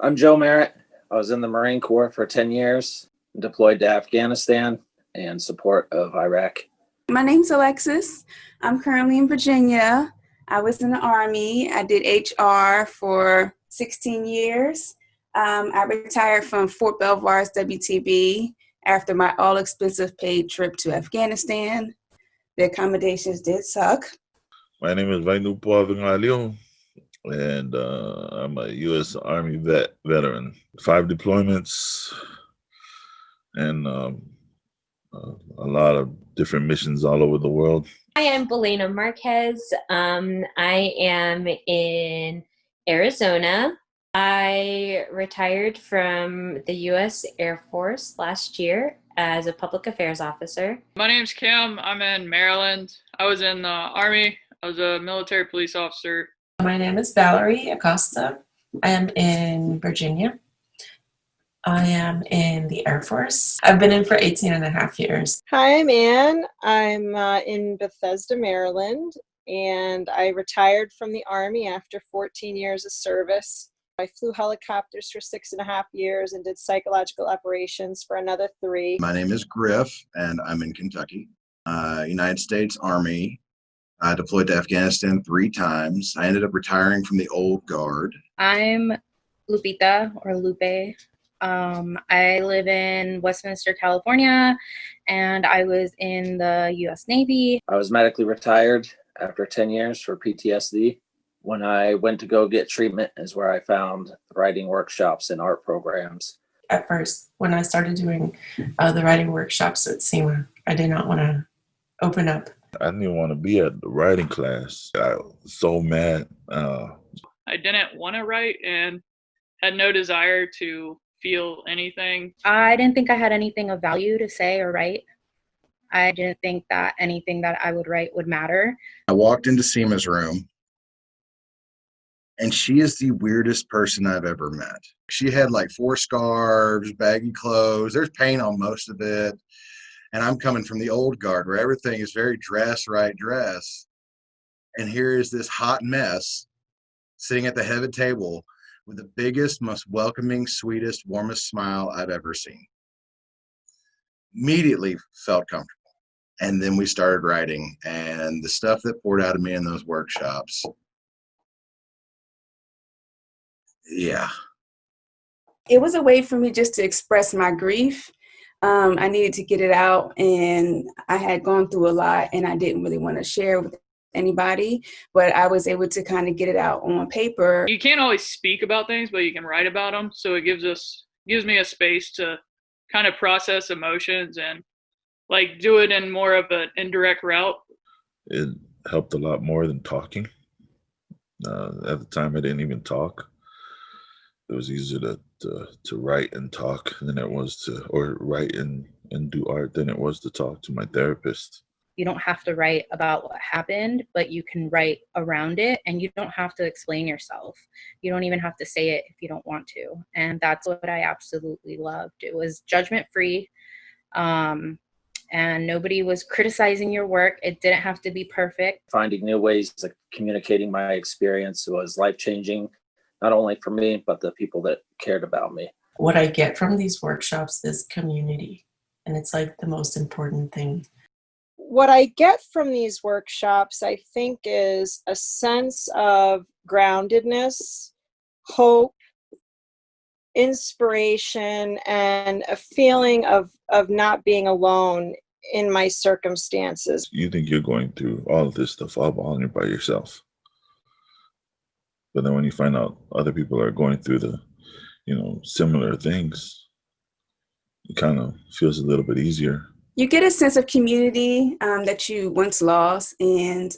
I'm Joe Merritt. I was in the Marine Corps for 10 years, deployed to Afghanistan in support of Iraq. My name's Alexis. I'm currently in Virginia. I was in the Army. I did HR for 16 years. I retired from Fort Belvoir's WTB after my all-expensive paid trip to Afghanistan. The accommodations did suck. My name is Vainu Puavingalio, and I'm a U.S. Army veteran. 5 deployments and a lot of different missions all over the world. Hi, I'm Belena Marquez. I am in Arizona. I retired from the U.S. Air Force last year as a public affairs officer. My name's Kim. I'm in Maryland. I was in the Army. I was a military police officer. My name is Valerie Acosta. I am in Virginia. I am in the Air Force. I've been in for 18 and a half years. Hi, I'm Ann. I'm in Bethesda, Maryland, and I retired from the Army after 14 years of service. I flew helicopters for 6.5 years and did psychological operations for another 3. My name is Griff, and I'm in Kentucky. United States Army. I deployed to Afghanistan 3 times. I ended up retiring from the old guard. I'm Lupita, or Lupe. I live in Westminster, California, and I was in the U.S. Navy. I was medically retired after 10 years for PTSD. When I went to go get treatment is where I found writing workshops and art programs. At first, when I started doing the writing workshops at SEMA, I did not want to open up. I didn't even want to be at the writing class. I was so mad. I didn't want to write and had no desire to feel anything. I didn't think I had anything of value to say or write. I didn't think that anything that I would write would matter. I walked into Seema's room, and she is the weirdest person I've ever met. She had like 4 scarves, baggy clothes. There's paint on most of it. And I'm coming from the old guard where everything is very right dress. And here is this hot mess sitting at the head of the table with the biggest, most welcoming, sweetest, warmest smile I've ever seen. Immediately felt comfortable. And then we started writing, and the stuff that poured out of me in those workshops. Yeah. It was a way for me just to express my grief. I needed to get it out, and I had gone through a lot, and I didn't really want to share with anybody, but I was able to kind of get it out on paper. You can't always speak about things, but you can write about them. So it gives me a space to kind of process emotions and like do it in more of an indirect route. It helped a lot more than talking. At the time, I didn't even talk. It was easier to write and talk than it was to, or write and do art than it was to talk to my therapist. You don't have to write about what happened, but you can write around it, and you don't have to explain yourself. You don't even have to say it if you don't want to. And that's what I absolutely loved. It was judgment-free, and nobody was criticizing your work. It didn't have to be perfect. Finding new ways of communicating my experience was life-changing, not only for me, but the people that cared about me. What I get from these workshops is community, and it's like the most important thing. What I get from these workshops, I think, is a sense of groundedness, hope, inspiration, and a feeling of not being alone in my circumstances. You think you're going through all of this stuff all by yourself. But then when you find out other people are going through the, similar things, it kind of feels a little bit easier. You get a sense of community that you once lost, and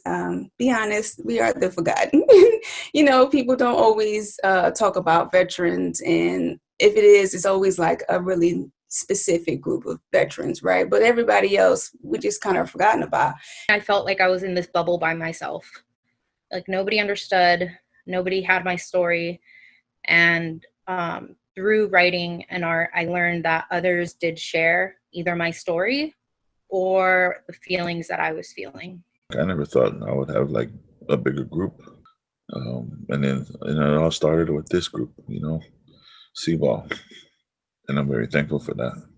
be honest, we are the forgotten. People don't always talk about veterans, and if it is, it's always like a really specific group of veterans, right? But everybody else, we just kind of forgotten about. I felt like I was in this bubble by myself. Like nobody understood, nobody had my story, and through writing and art, I learned that others did share either my story or the feelings that I was feeling. I never thought I would have like a bigger group. And then it all started with this group, CBAW, and I'm very thankful for that.